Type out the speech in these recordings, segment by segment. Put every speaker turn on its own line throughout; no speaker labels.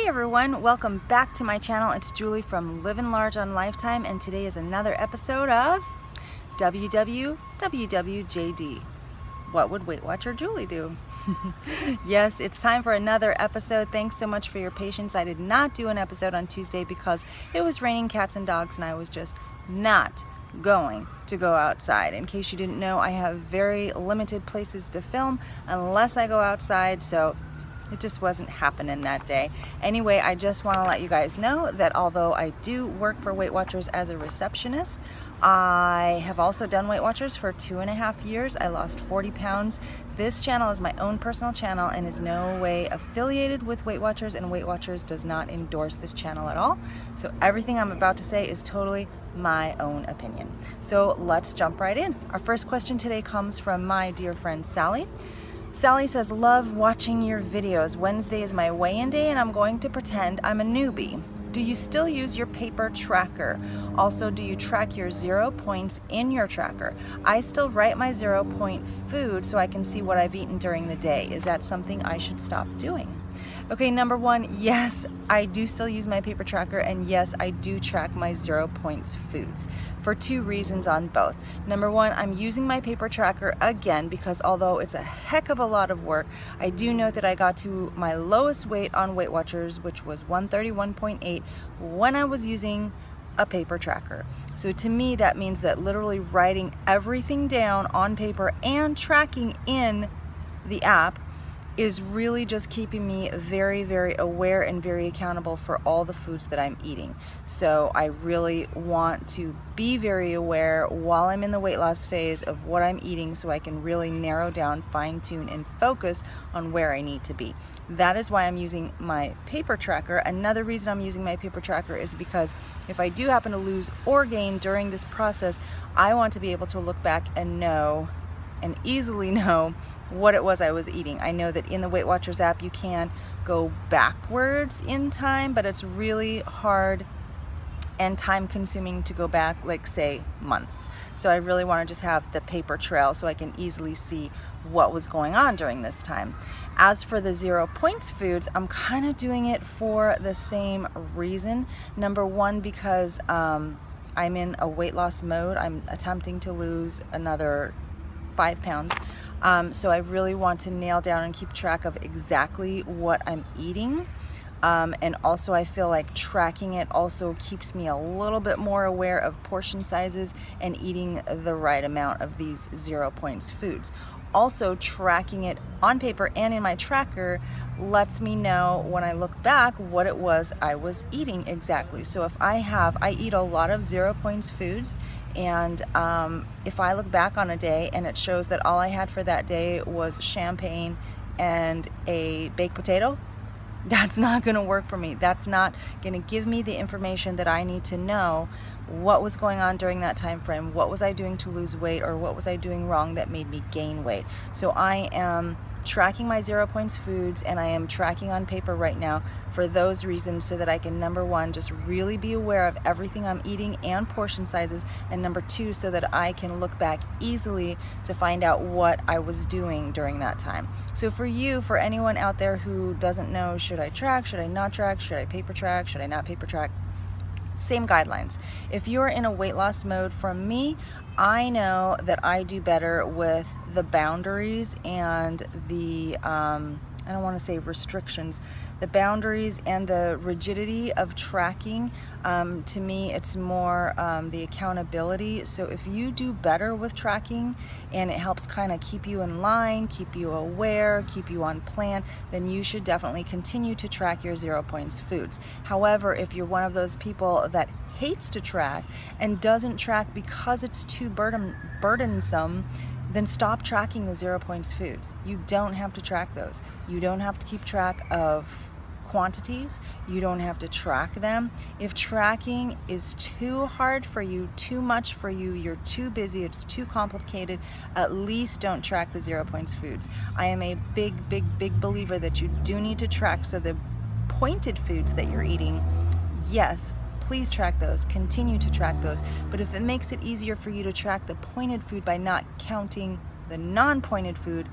Hey everyone, welcome back to my channel. It's Julie from Living Large on Lifetime, and today is another episode of WWWWJD. What would Weight Watcher Julie do? Yes, it's time for another episode. Thanks so much for your patience. I did not do an episode on Tuesday because it was raining cats and dogs and I was just not going to go outside. In case you didn't know, I have very limited places to film unless I go outside, so it just wasn't happening that day. Anyway, I just want to let you guys know that although I do work for Weight Watchers as a receptionist, I have also done Weight Watchers for 2.5 years. I lost 40 pounds. This channel is my own personal channel and is no way affiliated with Weight Watchers, and Weight Watchers does not endorse this channel at all. So everything I'm about to say is totally my own opinion. So let's jump right in. Our first question today comes from my dear friend Sally. Sally says, love watching your videos. Wednesday is my weigh-in day and I'm going to pretend I'm a newbie. Do you still use your paper tracker? Also, do you track your 0 points in your tracker? I still write my 0 point food so I can see what I've eaten during the day. Is that something I should stop doing? Okay, number one, yes, I do still use my paper tracker, and yes, I do track my 0 points foods for two reasons on both. Number one, I'm using my paper tracker again because although it's a heck of a lot of work, I do know that I got to my lowest weight on Weight Watchers, which was 131.8 when I was using a paper tracker. So to me, that means that literally writing everything down on paper and tracking in the app is really just keeping me very, very aware and very accountable for all the foods that I'm eating. So I really want to be very aware while I'm in the weight loss phase of what I'm eating so I can really narrow down, fine tune, and focus on where I need to be. That is why I'm using my paper tracker. Another reason I'm using my paper tracker is because if I do happen to lose or gain during this process, I want to be able to look back and know and easily know what it was I was eating. I know that in the Weight Watchers app you can go backwards in time, but it's really hard and time consuming to go back, like say months. So I really want to just have the paper trail so I can easily see what was going on during this time. As for the 0 points foods, I'm kind of doing it for the same reason. Number one, because I'm in a weight loss mode. I'm attempting to lose another 5 pounds. So I really want to nail down and keep track of exactly what I'm eating. And also I feel like tracking it also keeps me a little bit more aware of portion sizes and eating the right amount of these 0 points foods. Also, tracking it on paper and in my tracker lets me know when I look back what it was I was eating exactly. So if I eat a lot of 0 points foods, and if I look back on a day and it shows that all I had for that day was champagne and a baked potato, that's not going to work for me. That's not going to give me the information that I need to know what was going on during that time frame. What was I doing to lose weight, or what was I doing wrong that made me gain weight? So I am tracking my 0 points foods, and I am tracking on paper right now for those reasons, so that I can, number one, just really be aware of everything I'm eating and portion sizes, and number two, so that I can look back easily to find out what I was doing during that time. So for you, for anyone out there who doesn't know, should I track, should I not track, should I paper track, should I not paper track? Same guidelines. If you're in a weight loss mode, from me, I know that I do better with the boundaries and the, I don't want to say restrictions, the boundaries and the rigidity of tracking. To me, it's more the accountability. So if you do better with tracking and it helps kind of keep you in line, keep you aware, keep you on plan, then you should definitely continue to track your 0 points foods. However, if you're one of those people that hates to track and doesn't track because it's too burdensome, then stop tracking the 0 points foods. You don't have to track those. You don't have to keep track of quantities. You don't have to track them. If tracking is too hard for you, too much for you, you're too busy, it's too complicated, at least don't track the 0 points foods. I am a big, big, big believer that you do need to track. So the pointed foods that you're eating, yes, please track those, continue to track those. But if it makes it easier for you to track the pointed food by not counting the non-pointed food,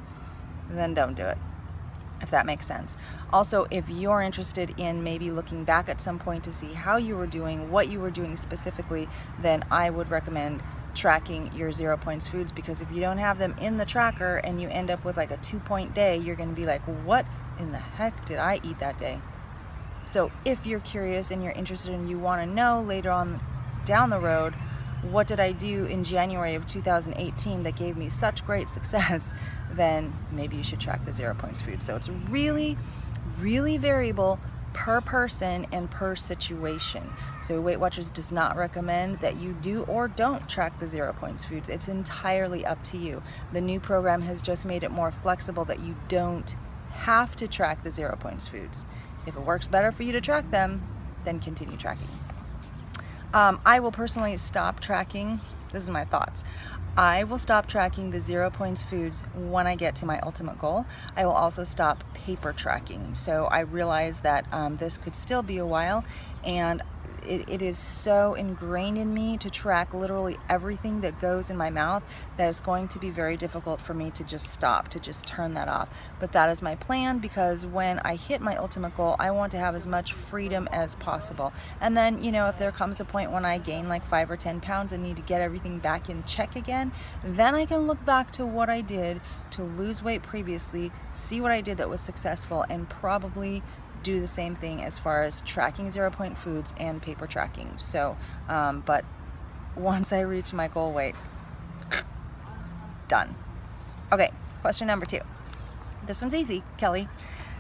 then don't do it. if that makes sense. Also, if you're interested in maybe looking back at some point to see how you were doing, what you were doing specifically, then I would recommend tracking your 0 points foods, because if you don't have them in the tracker and you end up with like a 2-point day, you're going to be like, what in the heck did I eat that day? So if you're curious and you're interested and you want to know later on down the road, what did I do in January of 2018 that gave me such great success, then maybe you should track the 0 points food. So it's really, really variable per person and per situation. So Weight Watchers does not recommend that you do or don't track the 0 points foods. It's entirely up to you. The new program has just made it more flexible that you don't have to track the 0 points foods. If it works better for you to track them, then continue tracking. I will personally stop tracking. This is my thoughts. I will stop tracking the 0 points foods when I get to my ultimate goal. I will also stop paper tracking. So I realize that this could still be a while, and it is so ingrained in me to track literally everything that goes in my mouth that it's going to be very difficult for me to just stop, to just turn that off. But that is my plan, because when I hit my ultimate goal, I want to have as much freedom as possible. And then, you know, if there comes a point when I gain like 5 or 10 pounds and need to get everything back in check again, then I can look back to what I did to lose weight previously, see what I did that was successful, and probably do the same thing as far as tracking 0 point foods and paper tracking. So, but once I reach my goal weight, done. Okay, question number 2. This one's easy, Kelly.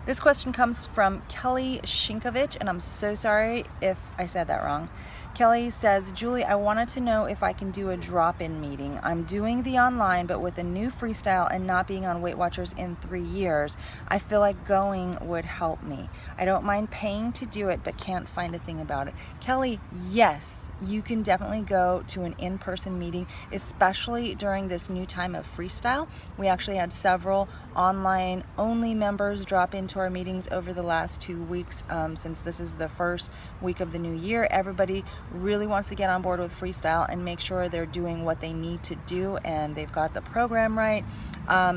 This question comes from Kelly Shikevich, and I'm so sorry if I said that wrong. Kelly says, Julie, I wanted to know if I can do a drop-in meeting. I'm doing the online, but with a new Freestyle and not being on Weight Watchers in 3 years, I feel like going would help me. I don't mind paying to do it, but can't find a thing about it. Kelly, yes, you can definitely go to an in-person meeting, especially during this new time of Freestyle. We actually had several online-only members drop into our meetings over the last 2 weeks. Since this is the first week of the new year, everybody really wants to get on board with Freestyle and make sure they're doing what they need to do and they've got the program right.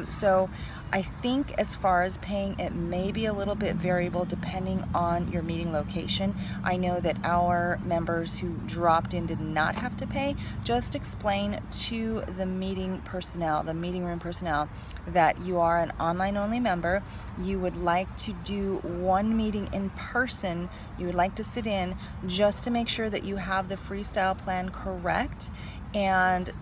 So I think as far as paying, it may be a little bit variable depending on your meeting location. I know that our members who dropped in did not have to pay. Just explain to the meeting personnel, the meeting room personnel, that you are an online only member. You would like to do one meeting in person. You would like to sit in just to make sure that you have the Freestyle plan correct. And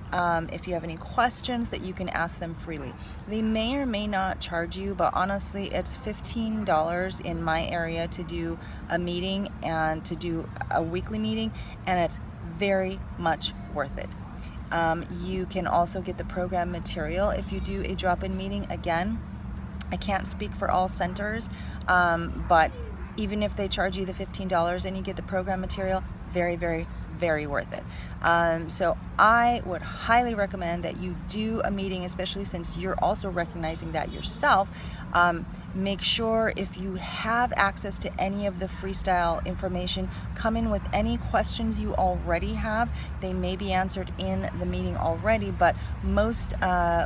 if you have any questions, that you can ask them freely. They may or may not charge you, but honestly, it's $15 in my area to do a meeting and to do a weekly meeting, and it's very much worth it. You can also get the program material if you do a drop-in meeting. Again, I can't speak for all centers, but even if they charge you the $15 and you get the program material, very, very, very worth it. So I would highly recommend that you do a meeting, especially since you're also recognizing that yourself. Make sure if you have access to any of the Freestyle information, come in with any questions you already have. They may be answered in the meeting already, but most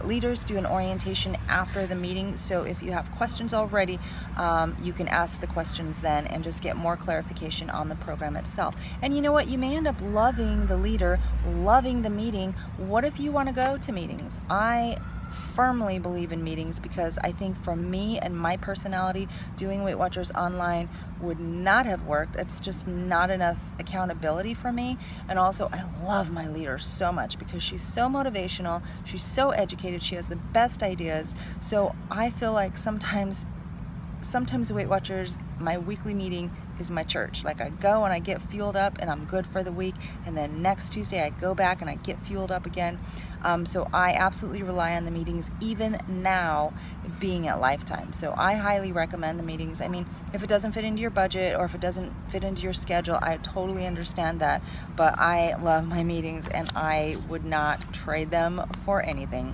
leaders do an orientation after the meeting. So if you have questions already, you can ask the questions then and just get more clarification on the program itself. And you know what? You may end up loving the leader, loving the meeting. What if you want to go to meetings? I firmly believe in meetings, because I think for me and my personality, doing Weight Watchers online would not have worked. It's just not enough accountability for me. And also, I love my leader so much because she's so motivational, she's so educated, she has the best ideas. So I feel like sometimes Weight Watchers, my weekly meeting is my church. Like, I go and I get fueled up and I'm good for the week, and then next Tuesday I go back and I get fueled up again. So I absolutely rely on the meetings, even now being at Lifetime. So I highly recommend the meetings. I mean, if it doesn't fit into your budget or if it doesn't fit into your schedule, I totally understand that, but I love my meetings and I would not trade them for anything.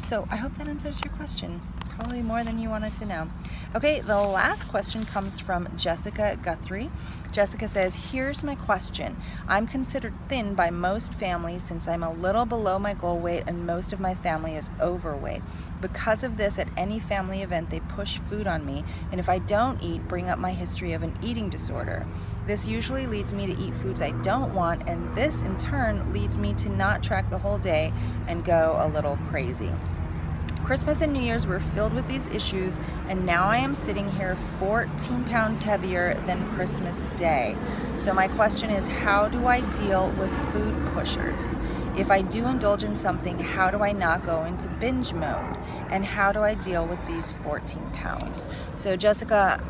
So I hope that answers your question. probably more than you wanted to know. Okay, the last question comes from Jessica Guthrie. Jessica says, here's my question. I'm considered thin by most families since I'm a little below my goal weight and most of my family is overweight. Because of this, at any family event, they push food on me, and if I don't eat, bring up my history of an eating disorder. This usually leads me to eat foods I don't want, and this in turn leads me to not track the whole day and go a little crazy. Christmas and New Year's were filled with these issues, and now I am sitting here 14 pounds heavier than Christmas Day. So my question is, how do I deal with food pushers? If I do indulge in something, how do I not go into binge mode? And how do I deal with these 14 pounds? So Jessica,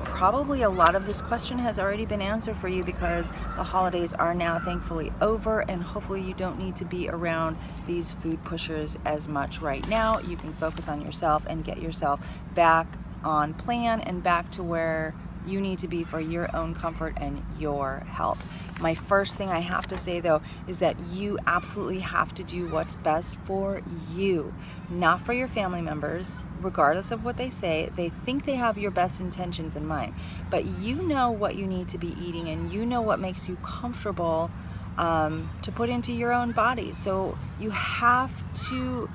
probably a lot of this question has already been answered for you because the holidays are now thankfully over, and hopefully you don't need to be around these food pushers as much right now. You can focus on yourself and get yourself back on plan and back to where you need to be for your own comfort and your health. My first thing I have to say though is that you absolutely have to do what's best for you, not for your family members. Regardless of what they say, they think they have your best intentions in mind, but you know what you need to be eating and you know what makes you comfortable to put into your own body. So you have to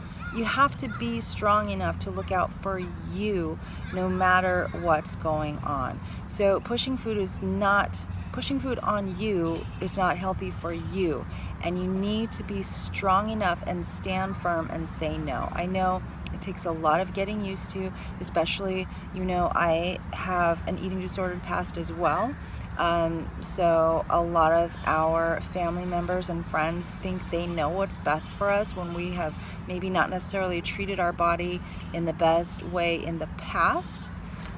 be strong enough to look out for you no matter what's going on. So pushing food on you is not healthy for you, and you need to be strong enough and stand firm and say no. I know it takes a lot of getting used to, especially, you know, I have an eating disordered past as well. So a lot of our family members and friends think they know what's best for us when we have maybe not necessarily treated our body in the best way in the past.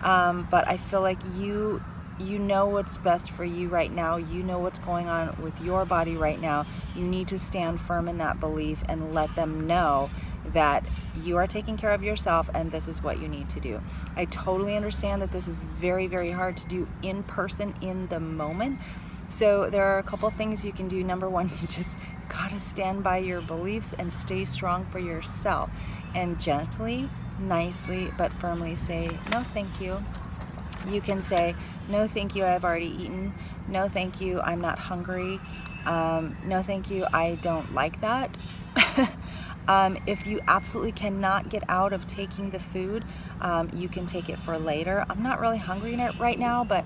But I feel like you know what's best for you right now. You know what's going on with your body right now. You need to stand firm in that belief and let them know that you are taking care of yourself and this is what you need to do. I totally understand that this is very, very hard to do in person in the moment. So there are a couple things you can do. Number one, you just gotta stand by your beliefs and stay strong for yourself and gently, nicely, but firmly say, no, thank you. You can say, no, thank you, I've already eaten. No, thank you, I'm not hungry. No, thank you, I don't like that. If you absolutely cannot get out of taking the food, you can take it for later. I'm not really hungry right now, but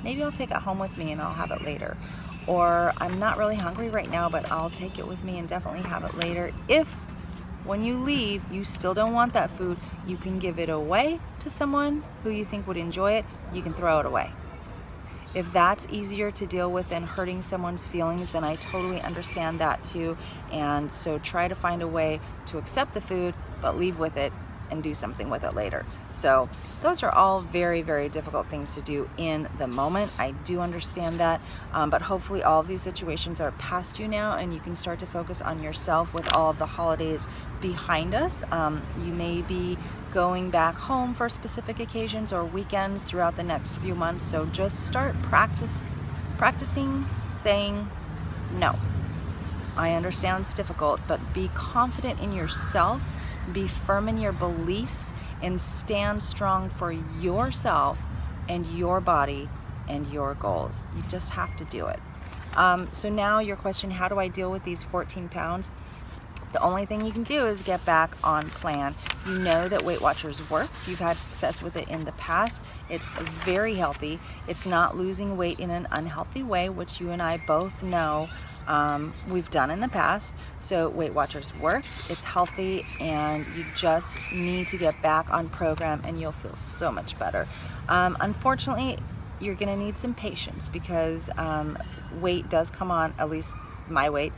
maybe I'll take it home with me and I'll have it later. Or I'm not really hungry right now, but I'll take it with me and definitely have it later. If when you leave, you still don't want that food, you can give it away to someone who you think would enjoy it. You can throw it away. If that's easier to deal with than hurting someone's feelings, then I totally understand that too. And so try to find a way to accept the food, but leave with it and do something with it later. So those are all very, very difficult things to do in the moment. I do understand that, but hopefully all of these situations are past you now and you can start to focus on yourself with all of the holidays behind us. You may be going back home for specific occasions or weekends throughout the next few months, so just start practicing saying no. I understand it's difficult, but be confident in yourself, be firm in your beliefs, and stand strong for yourself and your body and your goals. You just have to do it. So now your question, how do I deal with these 14 pounds? The only thing you can do is get back on plan. You know that Weight Watchers works. You've had success with it in the past. It's very healthy. It's not losing weight in an unhealthy way, which you and I both know we've done in the past. So Weight Watchers works, it's healthy, and you just need to get back on program and you'll feel so much better. Unfortunately, you're gonna need some patience because weight does come on, at least my weight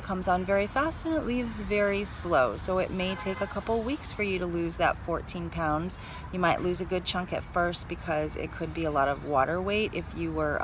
comes on very fast and it leaves very slow. So it may take a couple weeks for you to lose that 14 pounds. You might lose a good chunk at first because it could be a lot of water weight if you were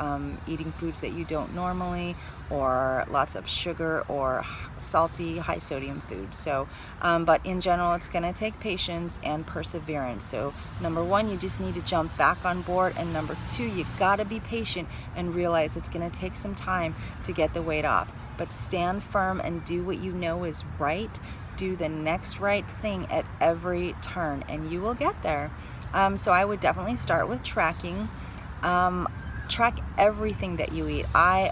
eating foods that you don't normally, or lots of sugar or salty, high sodium foods. So, but in general, it's gonna take patience and perseverance. So number one, you just need to jump back on board. And number two, you gotta be patient and realize it's gonna take some time to get the weight off. But stand firm and do what you know is right. do the next right thing at every turn, and you will get there. So I would definitely start with tracking. Track everything that you eat. I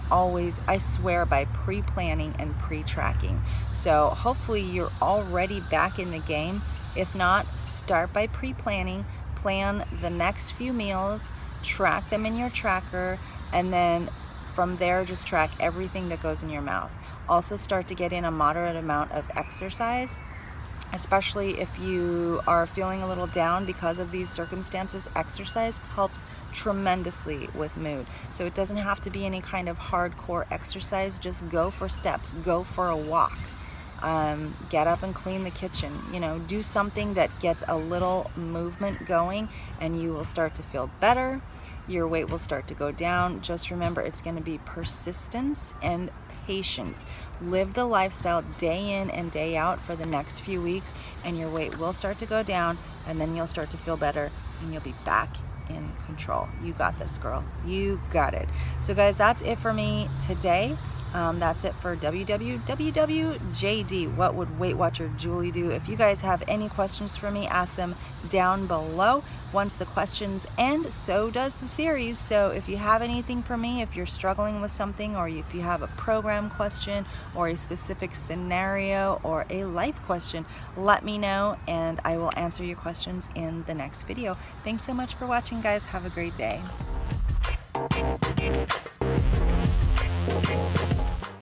swear by pre-planning and pre-tracking. So hopefully you're already back in the game. If not, start by pre-planning, plan the next few meals, track them in your tracker, and then from there just track everything that goes in your mouth. Also start to get in a moderate amount of exercise. Especially if you are feeling a little down because of these circumstances, exercise helps tremendously with mood. So it doesn't have to be any kind of hardcore exercise. Just go for steps, go for a walk, get up and clean the kitchen. You know, do something that gets a little movement going, and you will start to feel better. Your weight will start to go down. Just remember, it's going to be persistence and patience. Live the lifestyle day in and day out for the next few weeks, and your weight will start to go down, and then you'll start to feel better, and you'll be back in control. You got this, girl. You got it. So guys, that's it for me today. That's it for WWWWJD. What would Weight Watcher Julie do? If you guys have any questions for me, ask them down below. Once the questions end, so does the series. So if you have anything for me, if you're struggling with something, or if you have a program question or a specific scenario or a life question, let me know and I will answer your questions in the next video. Thanks so much for watching, guys. Have a great day.